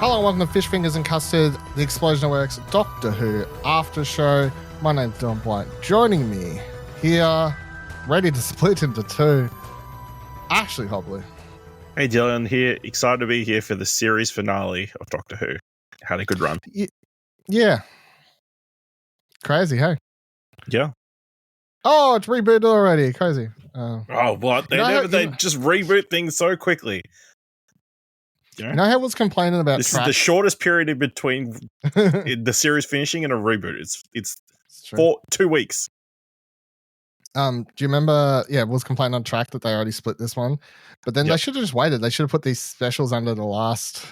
Hello and welcome to Fish Fingers and Custard, the Explosion Works Doctor Who After Show. My name's Blight. Joining me here, ready to split into two, Ashley Hobley. Hey Dylan, here, excited to be here for the series finale of Doctor Who. Had a good run. Yeah. Crazy, hey? Yeah. Oh, it's rebooted already. Crazy. What? They just reboot things so quickly. You know how I was complaining about this is the shortest period in between the series finishing and a reboot. It's 2 weeks. Do you remember? Yeah, was complaining on track that they already split this one, but then they should have just waited. They should have put these specials under the last,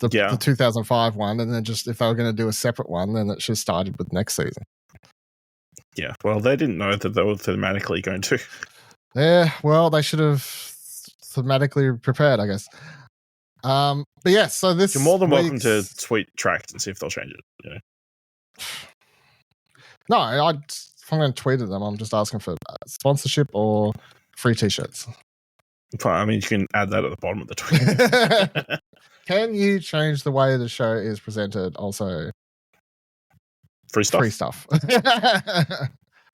the 2005 one, and then just if they were going to do a separate one, then it should have started with next season. Yeah, well, they didn't know that they were thematically going to. Yeah, well, they should have thematically prepared, I guess. But yeah, so this. You're more than welcome to tweet tracks and see if they'll change it. You know? No, if I'm going to tweet at them, I'm just asking for sponsorship or free t-shirts. I mean, you can add that at the bottom of the tweet. Can you change the way the show is presented? Also, free stuff. Free stuff.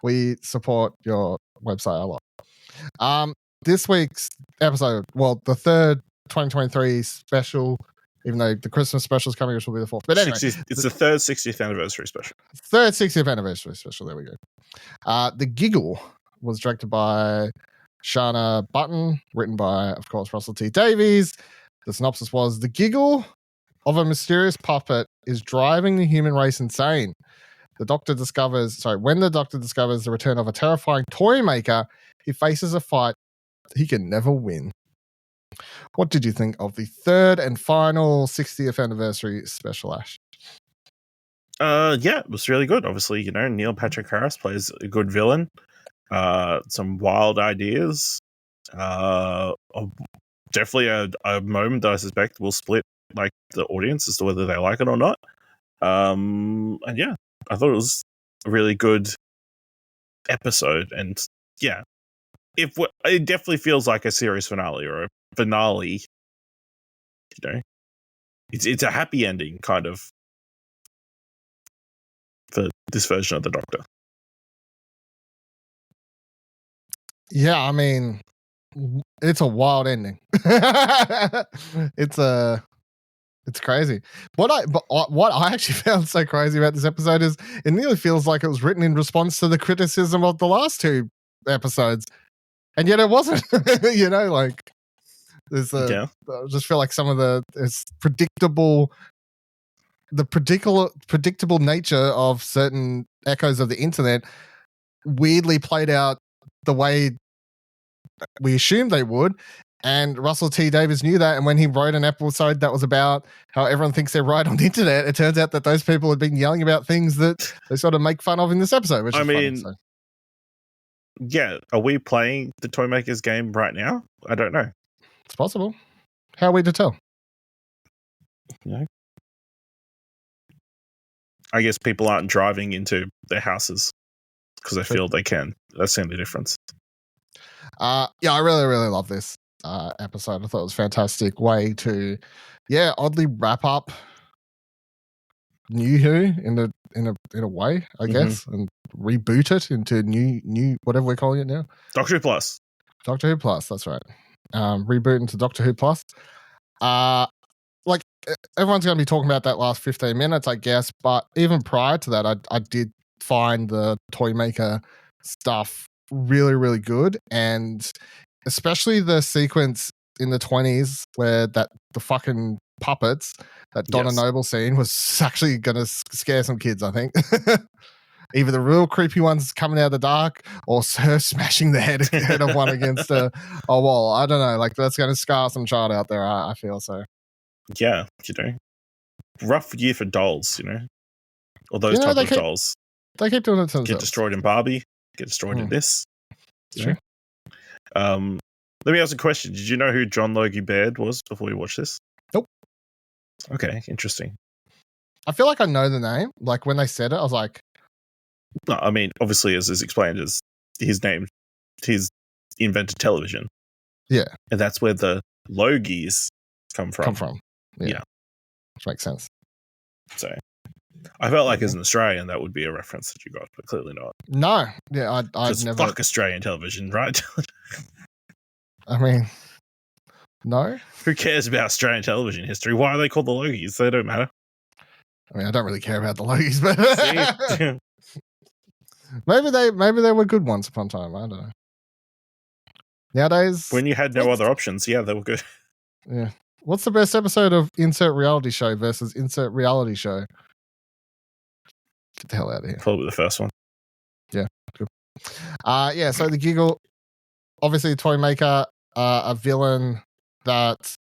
We support your website a lot. This week's episode, well, the third 2023 special, even though the Christmas special is coming, which will be the fourth. But anyway, it's the third 60th anniversary special. Third 60th anniversary special. There we go. The Giggle was directed by Shana Button, written by, of course, Russell T. Davies. The synopsis was: the giggle of a mysterious puppet is driving the human race insane. When the Doctor discovers the return of a terrifying Toymaker, he faces a fight he can never win. What did you think of the third and final 60th anniversary special, Ash? Yeah, it was really good. Obviously, you know, Neil Patrick Harris plays a good villain. Some wild ideas. Definitely a moment that I suspect will split like the audience as to whether they like it or not. And yeah, I thought it was a really good episode. And yeah, it definitely feels like a series finale or a finale. You know, it's a happy ending kind of for this version of the Doctor. Yeah, I mean, it's a wild ending. It's crazy. What I actually found so crazy about this episode is it nearly feels like it was written in response to the criticism of the last two episodes, and yet it wasn't. You know, like there's I just feel like some of the predictable nature of certain echoes of the internet weirdly played out the way we assumed they would, and Russell T. Davies knew that, and when he wrote an episode that was about how everyone thinks they're right on the internet, it turns out that those people had been yelling about things that they sort of make fun of in this episode, which is funny, so. Yeah, are we playing the Toymaker's game right now? I don't know. It's possible. How are we to tell? Yeah. I guess people aren't driving into their houses because they feel they can. That's the only difference. Yeah, I really, really love this episode. I thought it was a fantastic way to, oddly wrap up New Who in a way, I guess, and reboot it into new whatever we're calling it now. Doctor Who Plus. Doctor Who Plus, that's right. Reboot into Doctor Who Plus. Like everyone's going to be talking about that last 15 minutes, I guess, but even prior to that, I did find the Toymaker stuff really, really good, and especially the sequence in the 20s where the fucking puppets, that Donna Noble scene was actually going to scare some kids, I think. Either the real creepy ones coming out of the dark or her smashing the head of one against a wall. I don't know. Like, that's going to scar some child out there, I feel so. Yeah, you know. Rough year for dolls, you know. Or those type of dolls. They keep doing it to themselves. Get destroyed in Barbie. Get destroyed in this. Sure. Let me ask a question. Did you know who John Logie Baird was before we watched this? Nope. Okay, interesting. I feel like I know the name. Like when they said it, I was like, no, I mean, obviously, as is explained, as his name, he's invented television. Yeah. And that's where the Logies come from. Yeah. which makes sense. So I felt like as an Australian, that would be a reference that you got, but clearly not. No, yeah, I'd never. Fuck Australian television, right? I mean, no. Who cares about Australian television history? Why are they called the Logies? They don't matter. I mean, I don't really care about the Logies, but See? maybe they were good once upon a time. I don't know. Nowadays, When you had no other options, yeah, they were good. Yeah. What's the best episode of Insert Reality Show versus Insert Reality Show? Get the hell out of here. Probably the first one. Yeah, good. Yeah, so the Giggle, obviously Toymaker, a villain that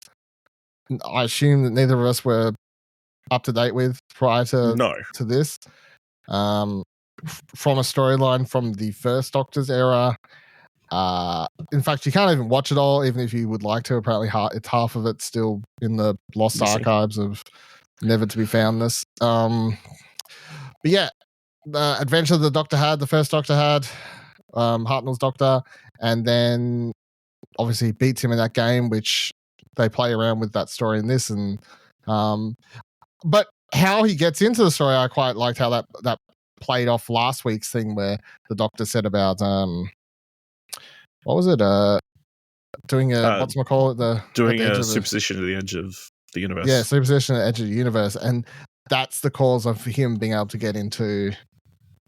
I assume that neither of us were up to date with prior to this. From a storyline from the first Doctor's era. In fact, you can't even watch it all, even if you would like to. Apparently, it's half of it still in the lost archives of never to be foundness. But yeah, the adventure the Doctor had, the first Doctor had, Hartnell's Doctor, and then obviously beats him in that game, which they play around with that story in this. And but how he gets into the story, I quite liked how that played off last week's thing where the Doctor said about what was it? Doing a whatchamacallit? Doing a superstition at the edge of the universe. Yeah, superstition at the edge of the universe. And that's the cause of him being able to get into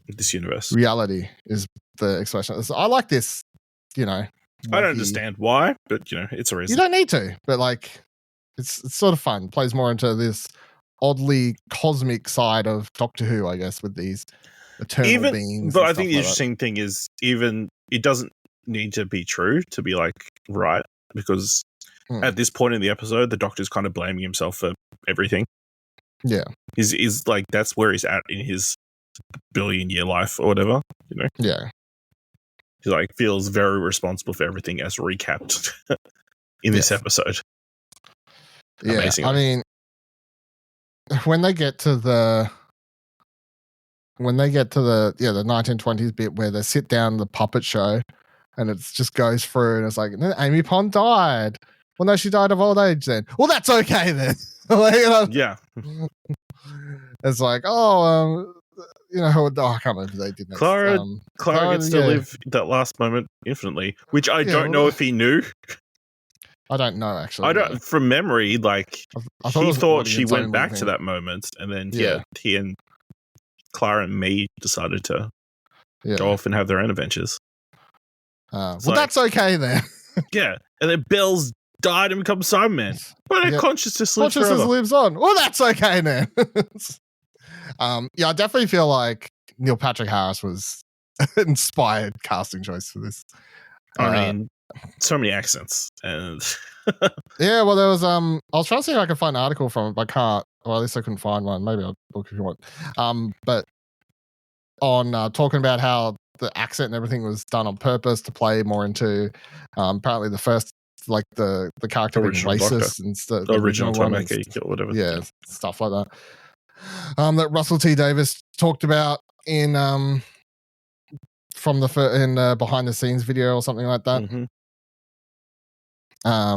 this universe. Reality is the expression. So I like this, you know. I don't understand why, but you know, it's a reason. You don't need to, but like it's sort of fun. Plays more into this oddly cosmic side of Doctor Who, I guess, with these eternal beings. But I think the interesting thing is even it doesn't need to be true to be like right, because at this point in the episode the Doctor's kind of blaming himself for everything. Yeah, he's like, that's where he's at in his billion-year life or whatever, you know. Yeah, he like feels very responsible for everything as recapped in this episode. Yeah, amazingly. I mean, when they get to the 1920s bit where they sit down the puppet show and it just goes through and it's like, then Amy Pond died. Well, no, she died of old age then. Well, that's okay then. Like, you know, yeah. It's like, I can't remember if they did next. Clara gets to live that last moment infinitely, which I don't know if he knew. I don't know, actually. From memory, like, he thought she went back to that moment, and then he and Clara and me decided to go off and have their own adventures. That's okay then. Yeah, and then Bell's died and become Cyberman, but her consciousness lives forever. Lives on. Well, that's okay then. I definitely feel like Neil Patrick Harris was inspired casting choice for this. I mean, so many accents and yeah. Well, there was I was trying to see if I could find an article from it, but I can't. Well, at least I couldn't find one. Maybe I'll look if you want. But on talking about how the accent and everything was done on purpose to play more into apparently the first, like the character being racist and the original Toymaker or whatever. Yeah, stuff like that. That Russell T Davies talked about in from the behind the scenes video or something like that. Mm-hmm.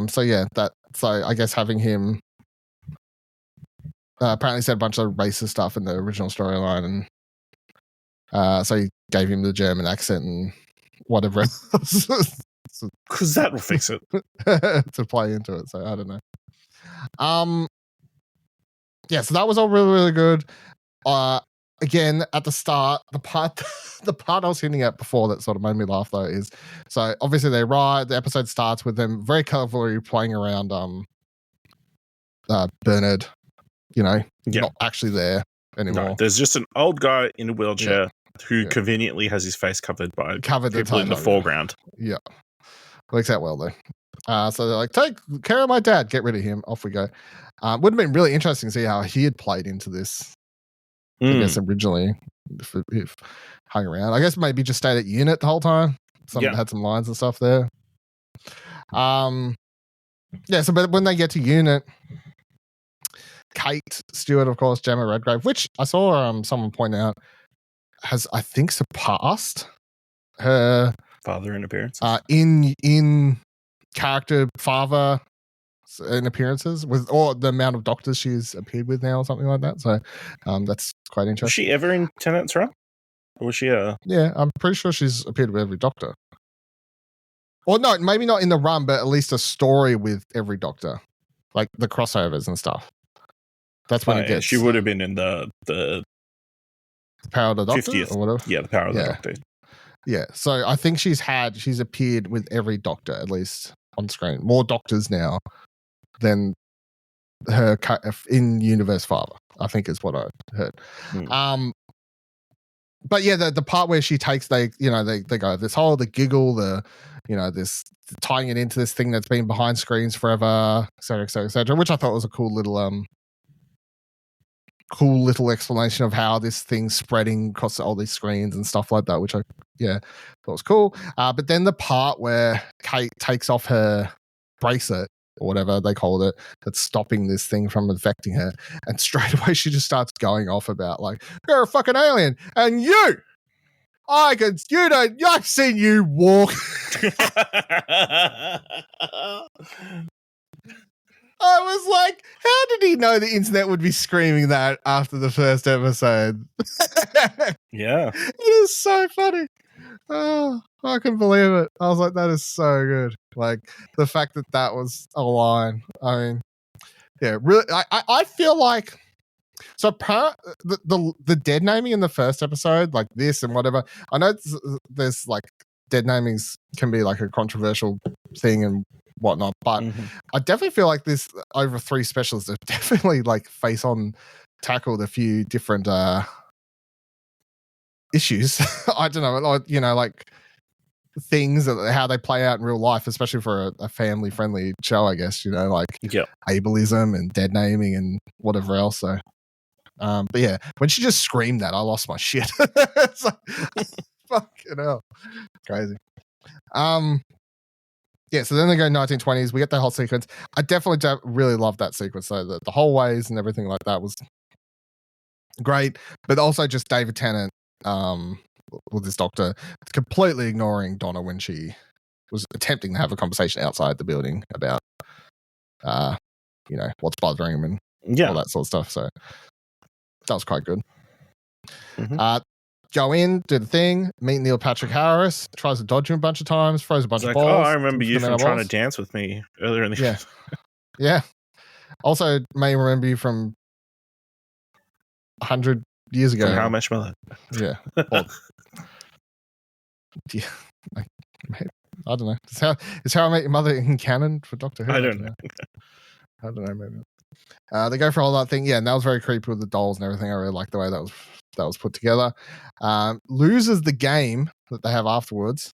So I guess having him apparently said a bunch of racist stuff in the original storyline, and so he gave him the German accent and whatever else. Because that will fix it. To play into it. So I don't know. So that was all really, really good. Again, at the start, the part I was hinting at before that sort of made me laugh though is, so obviously they ride, the episode starts with them very cleverly playing around Bernard, not actually there anymore. No, there's just an old guy in a wheelchair who conveniently has his face covered by people in the foreground. Yeah. Works out well though. So they're like, take care of my dad, get rid of him, off we go. Would have been really interesting to see how he had played into this. I guess originally, if hung around. I guess maybe just stayed at unit the whole time. Had some lines and stuff there. So but when they get to unit, Kate Stewart, of course, Jemma Redgrave, which I saw someone point out has, I think, surpassed her father in appearance. In character father in appearances with, or the amount of doctors she's appeared with now, or something like that. So that's quite Was interesting. she ever in Tennant's run? Or was she a... Yeah, I'm pretty sure she's appeared with every Doctor. Or no, maybe not in the run, but at least a story with every Doctor, like the crossovers and stuff. That's when it gets. She would have been in the Power of the Doctor 50th, or whatever. Yeah, the Power of the Doctor. Yeah, so I think she's appeared with every Doctor at least on screen. More Doctors now than her in Universe father, I think is what I heard. But yeah, the part where she takes, they go this whole, the Giggle, this tying it into this thing that's been behind screens forever, et cetera, which I thought was a cool little explanation of how this thing's spreading across all these screens and stuff like that, which I thought was cool. But then the part where Kate takes off her bracelet or whatever they called it, that's stopping this thing from infecting her, and straight away she just starts going off about like, you're a fucking alien, and I've seen you walk. I was like, how did he know the internet would be screaming that after the first episode? Yeah. It is so funny. Oh, I couldn't believe it. I was like, that is so good. Like, the fact that was a line. I mean, yeah, really, I feel like, so the dead naming in the first episode, like this and whatever, I know there's like, dead namings can be like a controversial thing and whatnot, but I definitely feel like this over 3 specials have definitely like tackled a few different issues. I don't know, like things how they play out in real life, especially for a family friendly show, I guess, like ableism and dead naming and whatever else. So but yeah, when she just screamed that, I lost my shit. It's like, fucking hell, crazy. Yeah, so then they go 1920s. We get the whole sequence. I definitely really love that sequence. So the hallways and everything like that was great, but also just David Tennant with this Doctor completely ignoring Donna when she was attempting to have a conversation outside the building about what's bothering him and all that sort of stuff. So that was quite good. Go in, do the thing, meet Neil Patrick Harris, tries to dodge him a bunch of times, throws a bunch of balls. Oh, I remember you from trying to dance with me earlier in the year. Yeah. Also, may remember you from 100 years ago. From How Much Mother. Yeah. Well, yeah. I don't know. Is how I Met Your Mother in canon for Doctor Who? I don't know. I don't know, maybe. They go for all that thing. Yeah, and that was very creepy with the dolls and everything. I really liked the way that was put together. Loses the game that they have afterwards.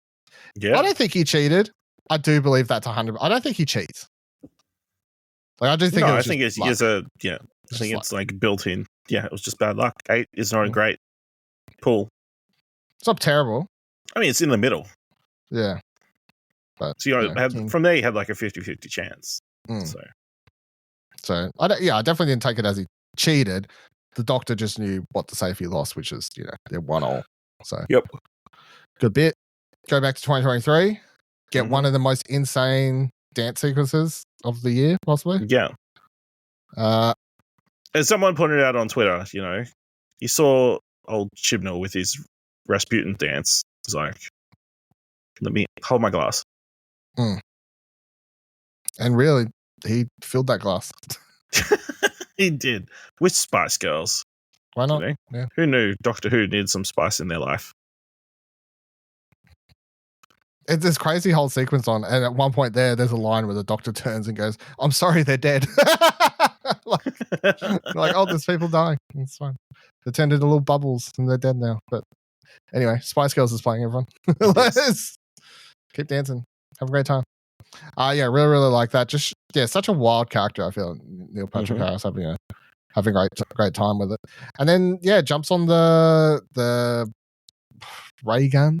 Yeah. I don't think he cheated. I do believe that's 100. I don't think he cheats. Like, I do think. No, I think it's I think it's like built in. Yeah, it was just bad luck. 8 is not a great pull. It's not terrible. I mean, it's in the middle. Yeah. But so from there you had like a 50-50 chance. So I definitely didn't take it as he cheated. The Doctor just knew what to say if he lost, which is, they're 1-1. So good bit. Go back to 2023. Get one of the most insane dance sequences of the year, possibly. Yeah. As someone pointed out on Twitter, you saw old Chibnall with his Rasputin dance. It's like, let me hold my glass. And really, he filled that glass. He did. With Spice Girls. Why not? Yeah. Who knew Doctor Who needed some spice in their life? It's this crazy whole sequence and at one point there's a line where the Doctor turns and goes, "I'm sorry, they're dead." like, oh, there's people dying. It's fine. They turned into little bubbles and they're dead now. But anyway, Spice Girls is playing, everyone. Let's keep dancing. Have a great time. Yeah, really, really like that. Just such a wild character. I feel Neil Patrick Harris having a great time with it, and then jumps on the ray gun,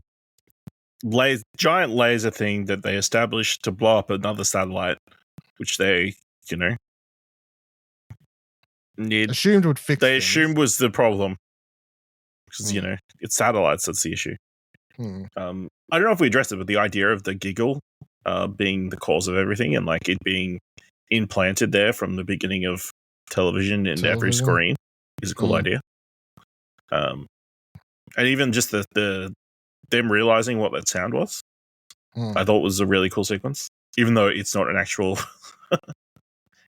giant laser thing that they established to blow up another satellite, which they assumed would fix. They assumed was the problem because it's satellites that's the issue. I don't know if we addressed it, but the idea of the Giggle being the cause of everything and like it being implanted there from the beginning of television in every screen is a cool idea. And even just the them realizing what that sound was, I thought was a really cool sequence. Even though it's not an actual,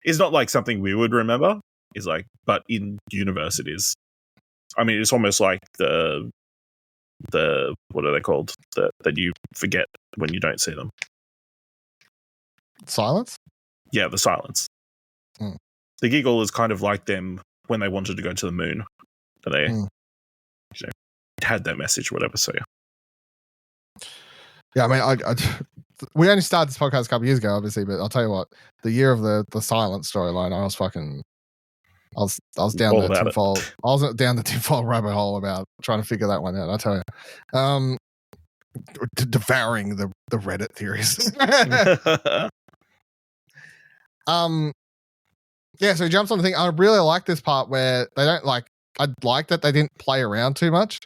it's not like something we would remember. It's like, but in universe it is. I mean, it's almost like the what are they called that you forget when you don't see them? Silence? Yeah, the silence. The Giggle is kind of like them when they wanted to go to the moon. They had that message, whatever. So yeah. I mean, we only started this podcast a couple of years ago, obviously, but I'll tell you what, the year of the silence storyline, I was down the tinfoil. I was down the tinfoil rabbit hole about trying to figure that one out. I tell you, devouring the Reddit theories. Yeah, so he jumps on the thing. I really like this part where they don't like. I like that they didn't play around too much.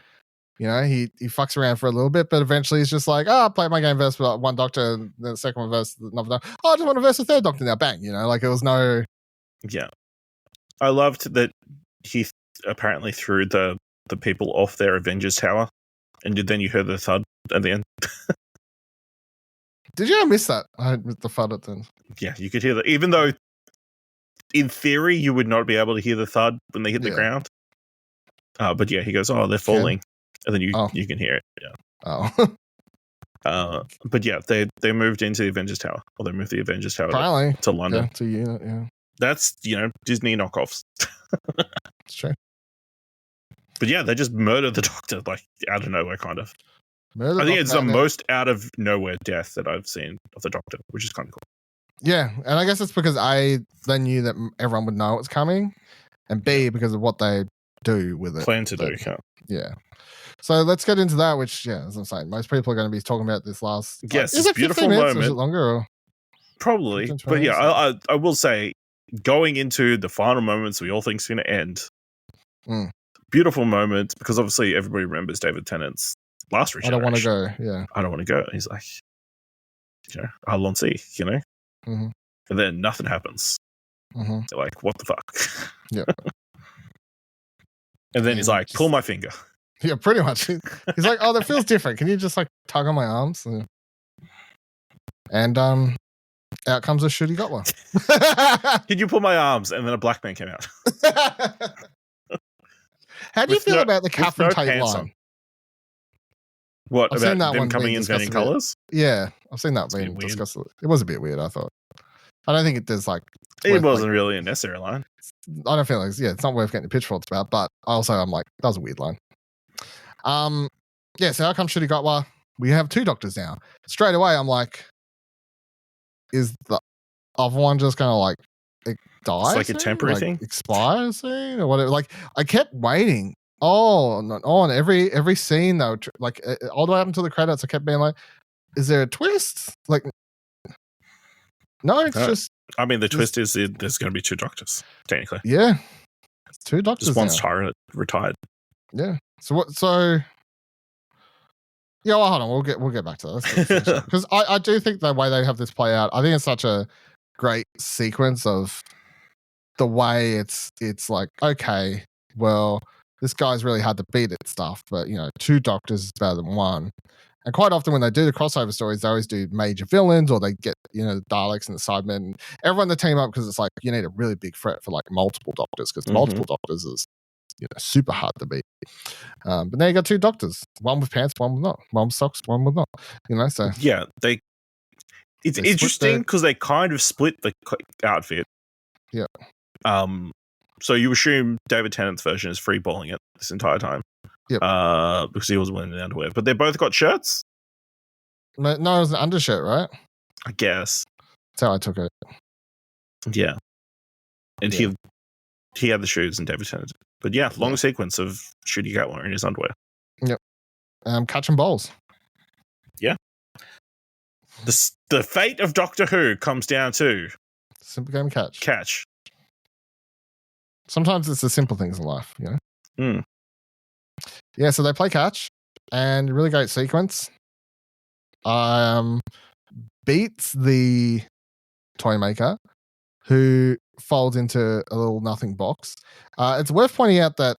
You know, he fucks around for a little bit, but eventually he's just like, I played my game versus one doctor, and the second one versus another doctor. I just want to verse the third doctor now. Bang, you know, like it was no. Yeah, I loved that he apparently threw the people off their Avengers Tower, and then you heard the thud at the end. Did you miss that? With the thud at the end. Yeah, you could hear that, even though in theory you would not be able to hear the thud when they hit the ground. But yeah, he goes, they're falling. And then you can hear it. Yeah. But yeah, they moved into the Avengers Tower. Or they moved the Avengers Tower to London. Yeah, to unit, yeah. That's, Disney knockoffs. It's true. But yeah, they just murdered the Doctor, like, out of nowhere, kind of. I think it's the most out of nowhere death that I've seen of the Doctor, which is kind of cool. Yeah, and I guess it's because they knew that everyone would know it was coming, and B, because of what they do with it. Plan to do, yeah. So let's get into that, which, as I'm saying, most people are going to be talking about this last... Yes, it's a beautiful moment. Or is it longer? Or? Probably. But yeah, I will say, going into the final moments we all think is going to end, beautiful moment, because obviously everybody remembers David Tennant's last regeneration. I don't want to go, yeah. I don't want to go. He's like, I'll on see, Mm-hmm. And then nothing happens. Mm-hmm. They're like, what the fuck? Yeah. And then he's like, pull my finger. Yeah, pretty much. He's like, that feels different. Can you just like tug on my arms? And out comes a shooty got one. Can you pull my arms? And then a black man came out. How do you feel about the Catherine Tate line? What, I've about them coming in varying colours? Yeah, I've seen that being discussed. It was a bit weird, I thought. I don't think there's like... It wasn't really a necessary line. I don't feel like, it's not worth getting the pitchforks about, but also I'm like, that was a weird line. So how come Shooty Gotwa? We have two doctors now. Straight away, I'm like, is the other one just going to like die? It's like a temporary thing? Expire soon or whatever. Like, I kept waiting. On every scene though, like all the way up until the credits, I kept being like, is there a twist? Like, no, it's just... I mean, the twist is there's going to be two doctors, technically. Yeah. It's two doctors. Just one's retired. Yeah. So what? So yeah. Well, hold on. We'll get back to that because I do think the way they have this play out, I think it's such a great sequence of the way it's like, okay, well, this guy's really hard to beat at stuff, but two doctors is better than one. And quite often when they do the crossover stories, they always do major villains, or they get, the Daleks and the Cybermen, and everyone to team up, because it's like you need a really big threat for like multiple doctors, because multiple doctors is super hard to beat. But now you got two doctors, one with pants, one with not, one with socks, one with not. So yeah, it's interesting because they kind of split the outfit. Yeah. So you assume David Tennant's version is free balling it this entire time. Yep. Because he was wearing the underwear. But they both got shirts? No, it was an undershirt, right? I guess. That's how I took it. Yeah. And he had the shoes and David Tennant. But yeah, long sequence of Shooty Gatwa in his underwear. Yep. Catching balls. Yeah. The fate of Doctor Who comes down to... simple game of catch. Catch. Sometimes it's the simple things in life, Mm. Yeah, so they play catch, and really great sequence. Beats the Toymaker, who folds into a little nothing box. It's worth pointing out that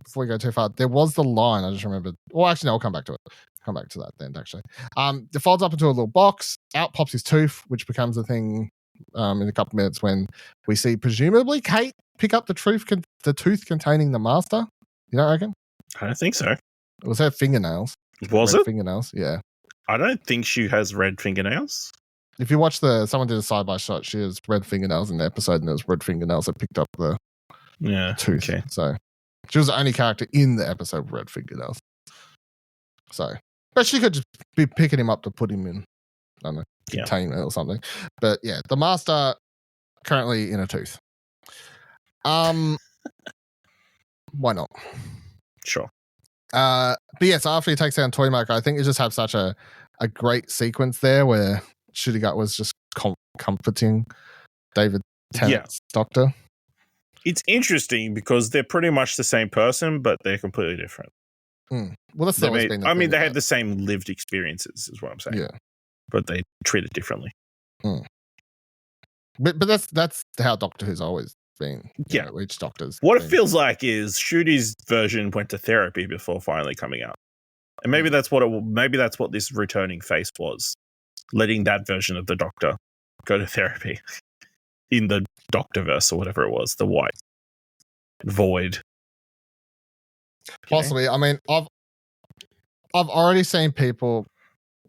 before we go too far, there was the line. I just remembered. Well, actually, no, I'll come back to it. Come back to that then, actually. It folds up into a little box. Out pops his tooth, which becomes a thing in a couple of minutes when we see presumably Kate pick up the tooth containing the master. You don't reckon? I don't think so. It was her fingernails. Was red it? Fingernails, yeah. I don't think she has red fingernails. If you watch someone did a side by shot, she has red fingernails in the episode, and it was red fingernails that picked up the tooth. Okay. So she was the only character in the episode with red fingernails. So, but she could just be picking him up to put him in, I don't know, containment or something. But yeah, the master currently in a tooth. Why not? Sure. But yes, after he takes down Toymaker, I think you just have such a great sequence there where Shooty Gut was just comforting David Tennant's doctor. It's interesting because they're pretty much the same person, but they're completely different. Well, that's always been the thing. They had the same lived experiences, is what I'm saying. Yeah, but they treat it differently. But that's how Doctor Who's always been. You know, each Doctor's. What it feels like is Shooty's version went to therapy before finally coming out, and maybe that's what this returning face was, letting that version of the Doctor go to therapy in the Doctorverse or whatever it was, the white void. Possibly. I mean, I've already seen people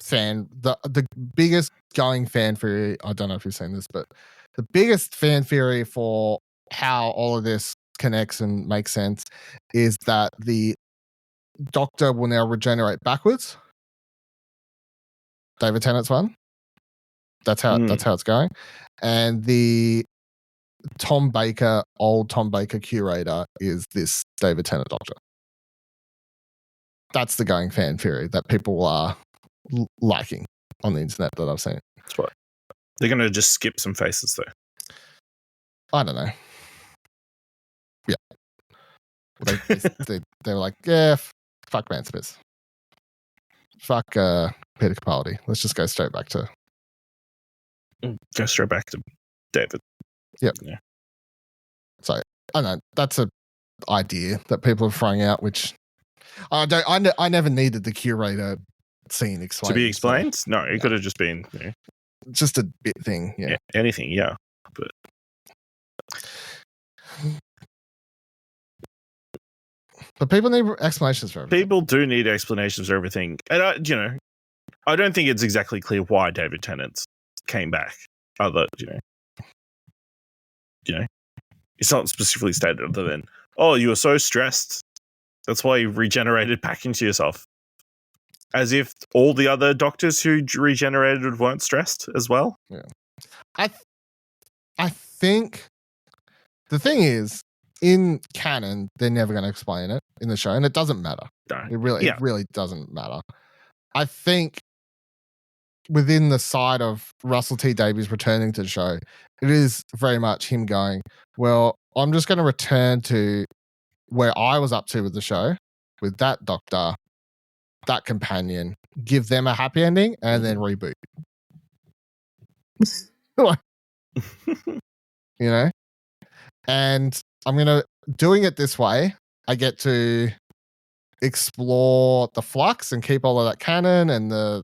the biggest going fan theory. I don't know if you've seen this, but the biggest fan theory for how all of this connects and makes sense is that the Doctor will now regenerate backwards. David Tennant's one. That's how it's going, and the old Tom Baker curator is this David Tennant Doctor. That's the going fan theory that people are liking on the internet that I've seen. That's right. They're going to just skip some faces though. I don't know. Yeah. They were like, yeah, fuck Man Smith. Fuck Peter Capaldi. Let's just go straight back to David. Yep. Yeah. So, I don't know. That's an idea that people are throwing out, which I never needed the curator scene explained. To be explained? So, no, it could have just been just a bit thing. Yeah. Anything, yeah. But people need explanations for everything. People do need explanations for everything. And I don't think it's exactly clear why David Tennant came back. Other, it's not specifically stated other than, oh, you were so stressed. That's why you regenerated back into yourself. As if all the other Doctors who regenerated weren't stressed as well. Yeah. I think the thing is, in canon, they're never going to explain it in the show, and it doesn't matter. No. It really doesn't matter. I think within the side of Russell T Davies returning to the show, it is very much him going, well, I'm just going to return to where I was up to with the show, with that Doctor, that companion, give them a happy ending, and then reboot. And I'm doing it this way, I get to explore the flux and keep all of that canon and the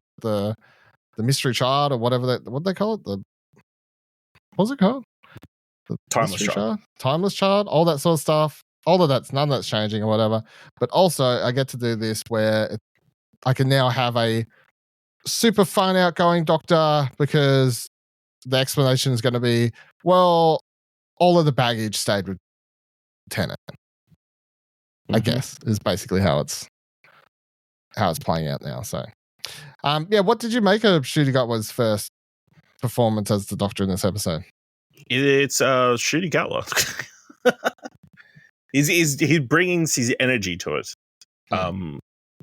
mystery child or whatever what they call it, what's it called? The Timeless child, all that sort of stuff. All of that's none of that's changing or whatever. But also I get to do this where I can now have a super fun outgoing Doctor because the explanation is going to be, well, all of the baggage stayed with Tennant. I guess is basically how it's playing out now. So, what did you make of Shooty Gut's first performance as the Doctor in this episode? It's Shooty Gutler. He brings his energy to it.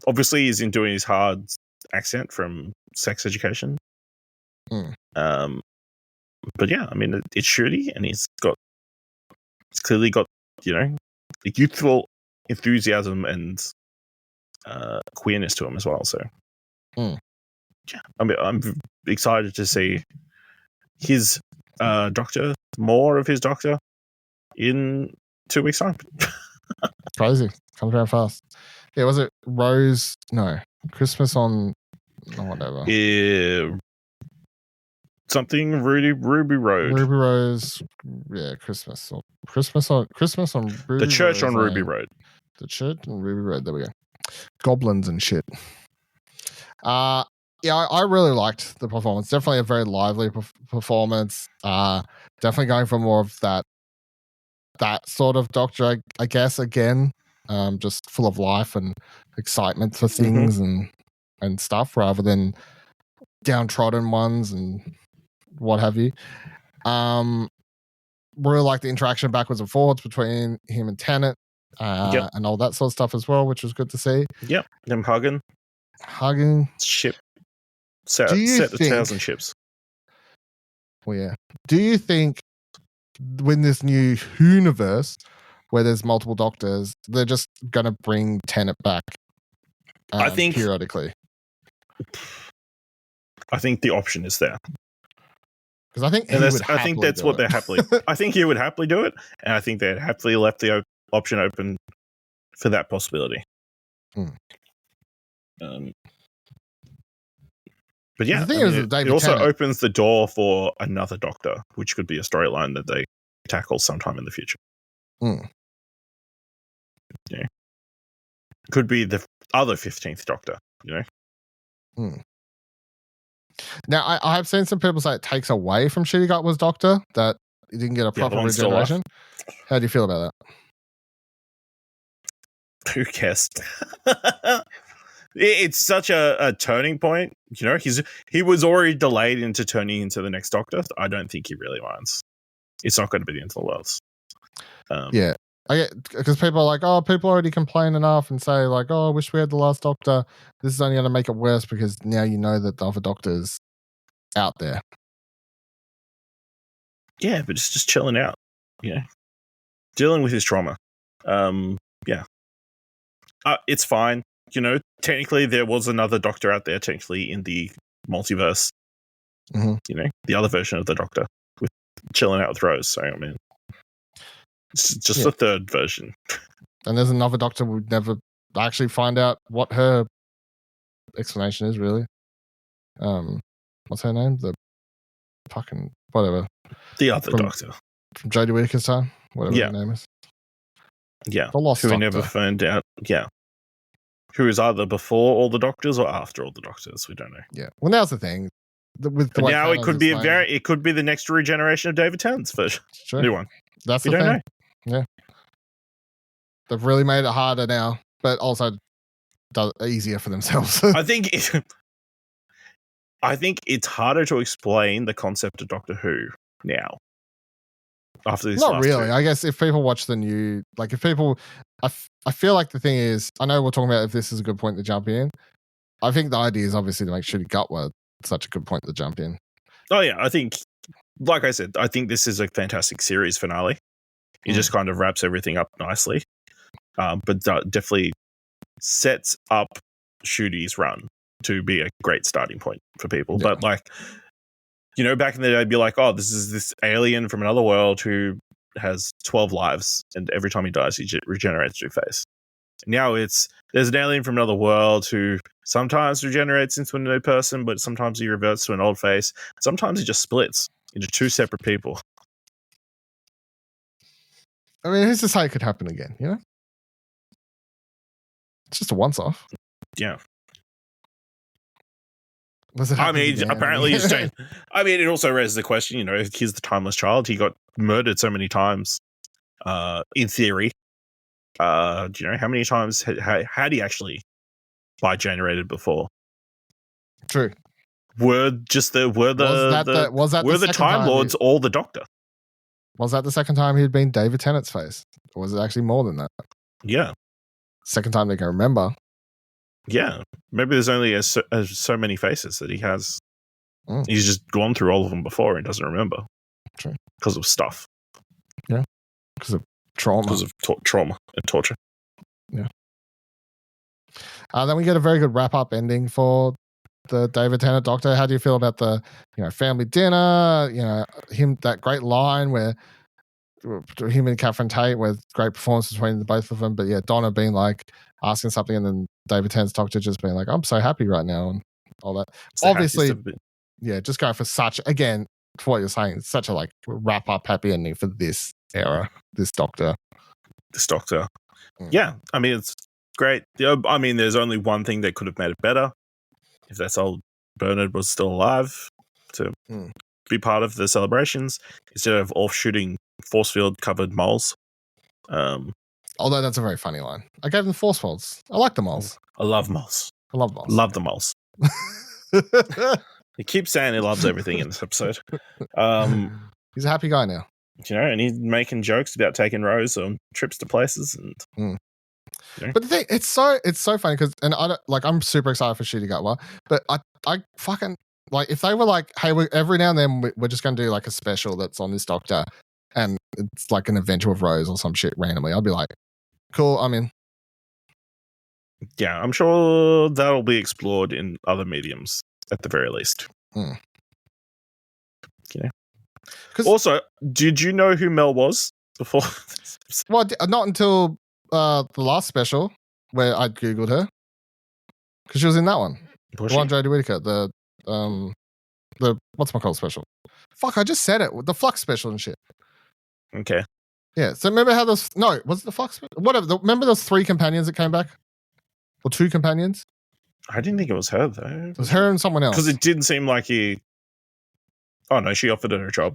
Obviously, he's in doing his hard accent from Sex Education. But yeah, I mean, it's Shooty, and he's clearly got the youthful enthusiasm and queerness to him as well. So yeah, I mean, I'm excited to see his Doctor more of his Doctor in 2 weeks' time. Crazy. Comes around fast. Yeah, was it Rose? No. Christmas on whatever. Yeah, something Ruby Road. Ruby Rose. Yeah, Christmas. Or Christmas on Ruby The church Rose on Ruby Lane. Road. The church on Ruby Road. There we go. Goblins and shit. Yeah, I really liked the performance. Definitely a very lively performance. Definitely going for more of that sort of Doctor, I guess, again. Just full of life and excitement for things and stuff rather than downtrodden ones and what have you. Really like the interaction backwards and forwards between him and Tennant and all that sort of stuff as well, which was good to see. Yep, them hugging. Ship. Set 1,000 ships. Well, yeah. Do you think when this new universe where there's multiple Doctors, they're just going to bring Tennant back I think periodically? I think the option is there. Because I think that's what they're happily. I think he would happily do it, and I think they'd happily left the option open for that possibility. But yeah, it also opens the door for another Doctor, which could be a storyline that they tackle sometime in the future. Yeah, could be the other 15th Doctor. Now, I have seen some people say it takes away from Shitty Gut was Doctor, that he didn't get a proper regeneration. How do you feel about that? Who cares? It's such a turning point. He was already delayed into turning into the next Doctor. I don't think he really minds. It's not going to be the end of the world. Yeah. Because people are like, oh, people already complain enough and say like, oh, I wish we had the last Doctor. This is only going to make it worse because now you know that the other Doctor's out there. Yeah, but it's just chilling out. Dealing with his trauma. It's fine. Technically there was another Doctor out there, technically in the multiverse. The other version of the Doctor with chilling out with Rose. So I mean, it's just the third version. And there's another Doctor we'd never actually find out what her explanation is, really. What's her name? The fucking whatever. The other Doctor. From Jodie Whittaker's time, whatever her name is. Yeah. The lost Who we Doctor. never found out. Yeah. Who is either before all the Doctors or after all the Doctors? We don't know. Yeah. Well, now's the thing. Now it could be it could be the next regeneration of David Tennant's version. New one. That's the thing. Know. Yeah. They've really made it harder now, but also easier for themselves. I think it's harder to explain the concept of Doctor Who now. After this, not really. I guess if people watch the new, like if people, I feel like the thing is, I know we're talking about if this is a good point to jump in. I think the idea is obviously to make Shitty Gut was such a good point to jump in. Oh yeah, I think, like I said, I think this is a fantastic series finale. It just kind of wraps everything up nicely, but definitely sets up Shooty's run to be a great starting point for people. Yeah. But like, back in the day, I'd be like, oh, this is this alien from another world who has 12 lives, and every time he dies, he regenerates a new face. Now there's an alien from another world who sometimes regenerates into a new person, but sometimes he reverts to an old face. Sometimes he just splits into two separate people. I mean, who's to say it could happen again, It's just a once-off. Yeah. Apparently he's changed. I mean, it also raises the question, he's the timeless child. He got murdered so many times, in theory. Do you know how many times had he actually generated before? True. Were the Time Lords all the Doctor? Was that the second time he'd been David Tennant's face? Or was it actually more than that? Yeah. Second time they can remember. Yeah. Maybe there's only so many faces that he has. He's just gone through all of them before and doesn't remember. True. Because of stuff. Yeah. Because of trauma. Because of trauma and torture. Yeah. Then we get a very good wrap-up ending for the David Tennant Doctor. How do you feel about the family dinner? Him, that great line where him and Catherine Tate, with great performance between the both of them. But yeah, Donna being like asking something, and then David Tennant's Doctor just being like, "I'm so happy right now," and all that. Obviously, just going for such, again, for what you're saying, it's such a like wrap up happy ending for this era, this Doctor. Yeah, I mean, it's great. I mean, there's only one thing that could have made it better. If that's old Bernard was still alive to be part of the celebrations, instead of off shooting force field covered moles. Although that's a very funny line. I gave them force fields. I like the moles. I love moles. Love the moles. He keeps saying he loves everything in this episode. He's a happy guy now. And he's making jokes about taking Rose on trips to places. And But the thing, it's so funny because, and I don't, like, I'm super excited for Shooty Gatwa, but I fucking like, if they were like, hey, every now and then we're just going to do like a special that's on this Doctor, and it's like an adventure with Rose or some shit randomly, I'd be like, cool, I'm in. Yeah, I'm sure that'll be explored in other mediums at the very least. Also, did you know who Mel was before? Well, not until the last special where I googled her, because she was in that one. The one Jodie Whittaker, the what's-my-call special. Fuck, I just said it. The Flux special and shit. Okay. Yeah, so remember how was it the Flux special? Whatever. Remember those 3 companions that came back? Or 2 companions? I didn't think it was her, though. It was her and someone else. Because it didn't seem like he... Oh, no, she offered her a job.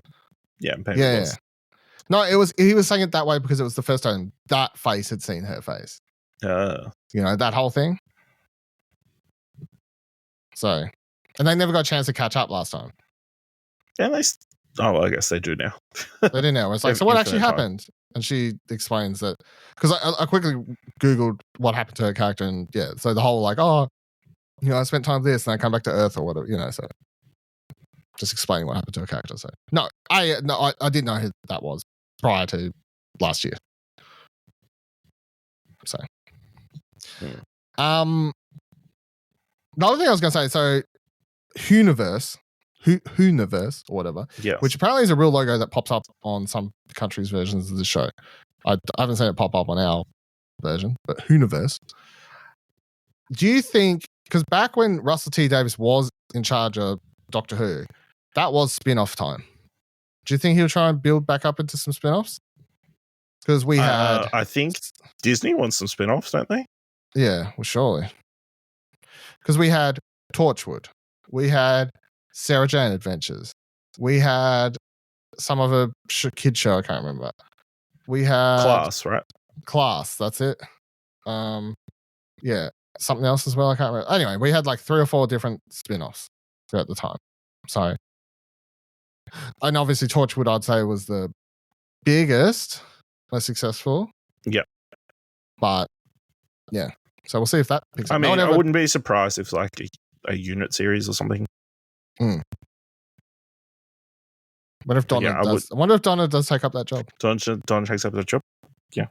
Yeah, maybe it was. No, he was saying it that way because it was the first time that face had seen her face. That whole thing. So, and they never got a chance to catch up last time. Yeah, I guess they do now. They do now. It's like, so what actually happened? And she explains that, because I quickly Googled what happened to her character, and yeah, so the whole like, I spent time with this and I come back to Earth or whatever, so just explaining what happened to her character. So I didn't know who that was prior to last year. So, the other thing I was going to say, so Whoniverse or whatever, which apparently is a real logo that pops up on some countries' versions of the show. I haven't seen it pop up on our version, but Whoniverse. Do you think, because back when Russell T Davies was in charge of Doctor Who, that was spin-off time. Do you think he'll try and build back up into some spin-offs? Because we had... I think Disney wants some spin-offs, don't they? Yeah, well, surely. Because we had Torchwood. We had Sarah Jane Adventures. We had some of a kid show, I can't remember. We had... Class, right? Class, that's it. Yeah, something else as well, I can't remember. Anyway, we had like 3 or 4 different spin-offs at the time. So... And obviously Torchwood, I'd say, was the biggest, most successful. Yeah. But, yeah. So we'll see if that picks up. I mean, I wouldn't be surprised if like a unit series or something. I wonder if Donna does take up that job. Donna takes up that job? Yeah.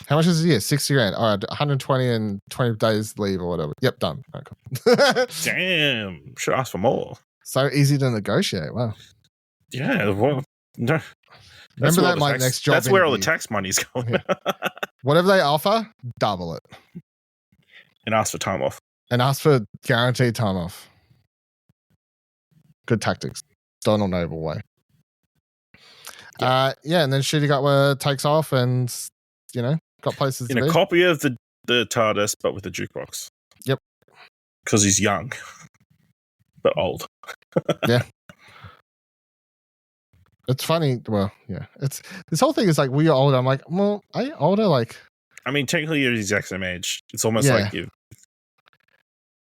How much is it a year? $60,000. All right, 120 and 20 days leave or whatever. Yep, done. Okay. Damn. Should ask for more. So easy to negotiate. Wow. Yeah, well, no. Remember that my next job. That's where all the tax money's going. Yeah. Whatever they offer, double it. And ask for time off. And ask for guaranteed time off. Good tactics. Donald Noble way. And then Shooty Gatwa takes off and, got places to be. In a copy of the TARDIS, but with a jukebox. Yep. Because he's young. But old. Yeah. It's funny. Well, yeah. It's this whole thing is like, we are older. I'm like, well, are you older? Like, I mean, technically you're the exact same age. It's almost like you're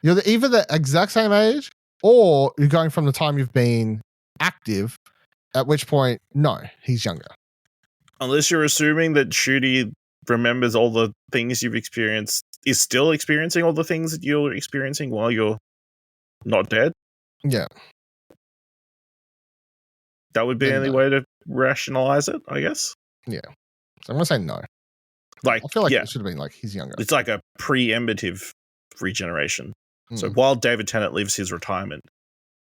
either the exact same age, or you're going from the time you've been active, at which point, no, he's younger. Unless you're assuming that Shooty remembers all the things you've experienced, is still experiencing all the things that you're experiencing while you're not dead. Yeah. That would be the only way to rationalize it, I guess. Yeah. So I'm going to say no. Like, I feel like it should have been like he's younger. It's like a preemptive regeneration. So while David Tennant leaves his retirement,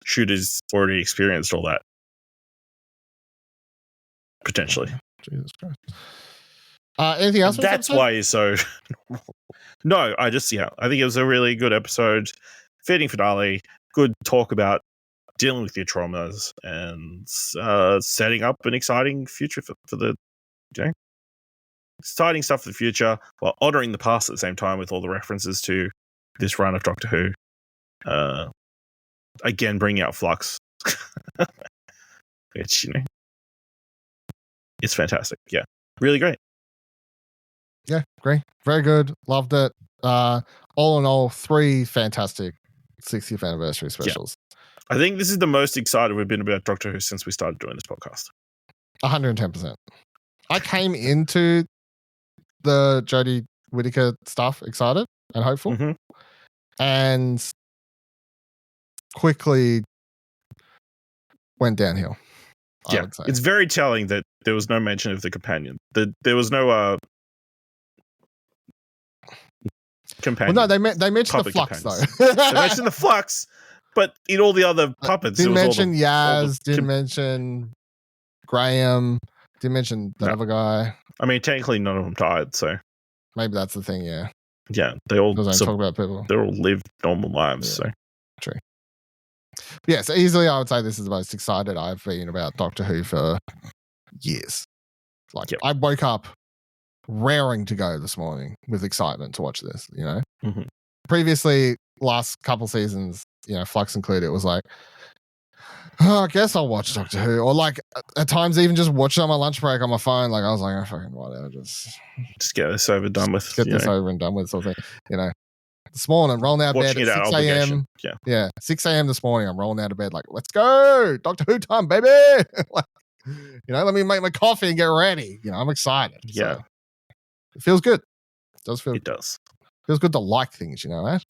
Shooter's already experienced all that. Potentially. Jesus Christ. Anything else? That's why he's so... No, I think it was a really good episode. Fitting finale. Good talk about dealing with your traumas and setting up an exciting future for the... exciting stuff for the future while honouring the past at the same time with all the references to this run of Doctor Who. Again, bringing out Flux. Which, it's fantastic. Yeah. Really great. Yeah, great. Very good. Loved it. All in all, 3 fantastic 60th anniversary specials. Yeah. I think this is the most excited we've been about Doctor Who since we started doing this podcast. 110%. I came into the Jodie Whittaker stuff excited and hopeful, and quickly went downhill. I would say. It's very telling that there was no mention of the companion. There was no companion. Well, no, they mentioned the Flux though. They mentioned the Flux, but in all the other puppets, didn't mention Yaz. Didn't mention Graham. Didn't mention the other guy. I mean, technically, none of them died, so maybe that's the thing. Yeah. Yeah, they all talk about people. They all lived normal lives. Yeah. So true. Yeah, so easily I would say this is the most excited I've been about Doctor Who for years. Like I woke up raring to go this morning with excitement to watch this. Previously, last couple seasons, Flux included, it was like, I guess I'll watch Doctor Who, or like at times even just watch it on my lunch break on my phone. Like I was like, oh, fucking whatever, just get this over done with. Get this over and done with, sort of thing. This morning, rolling out of bed at 6 a.m. Yeah, 6 a.m. this morning, I'm rolling out of bed like, let's go, Doctor Who time, baby. Like, let me make my coffee and get ready. I'm excited. Yeah, so, it feels good. It does feel. It does. Feels good to like things, that.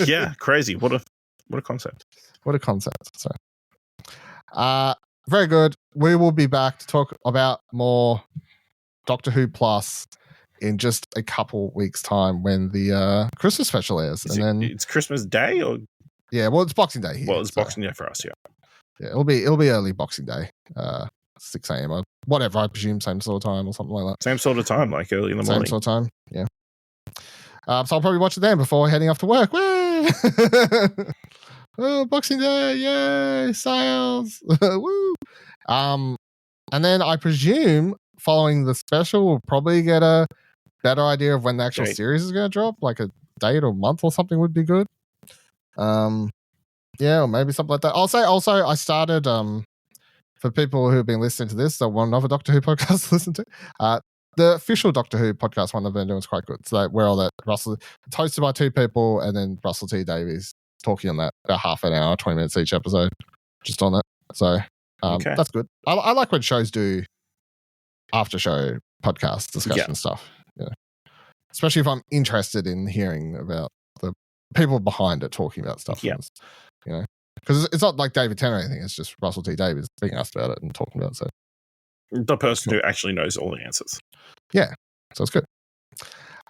Yeah, crazy. What a concept. What a concept. So. Very good. We will be back to talk about more Doctor Who Plus in just a couple weeks' time when the Christmas special airs. It's Christmas Day, or it's Boxing Day here. Well, it's Boxing Day for us, Yeah, it'll be early Boxing Day, 6 a.m. or whatever. I presume same sort of time or something like that. Same sort of time, like early in the morning. Same sort of time. Yeah. So I'll probably watch it then before heading off to work. Woo! Oh, Boxing Day, yay, sales. Woo. And then I presume following the special, we'll probably get a better idea of when the actual series is going to drop, like a date or month or something would be good. Or maybe something like that. I'll say also I started, for people who have been listening to this, so want another Doctor Who podcast to listen to, the official Doctor Who podcast one I've been doing is quite good. So where all that it's hosted by 2 people and then Russell T Davies talking on that about half an hour, 20 minutes each episode, just on it. So that's good. I like when shows do after show podcast discussion stuff. Yeah, especially if I'm interested in hearing about the people behind it talking about stuff. Yeah, because it's not like David Tennant or anything. It's just Russell T Davies being asked about it and talking about it. So the person who actually knows all the answers. Yeah, so it's good.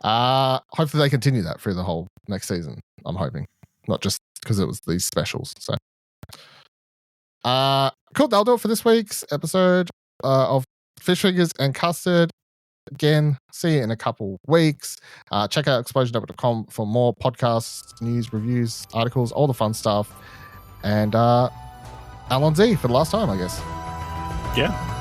Hopefully they continue that through the whole next season. I'm hoping. Not just because it was these specials. So, cool. That'll do it for this week's episode of Fish Fingers and Custard. Again, see you in a couple weeks. Check out explosionetwork.com for more podcasts, news, reviews, articles, all the fun stuff. And Alan Z for the last time, I guess. Yeah.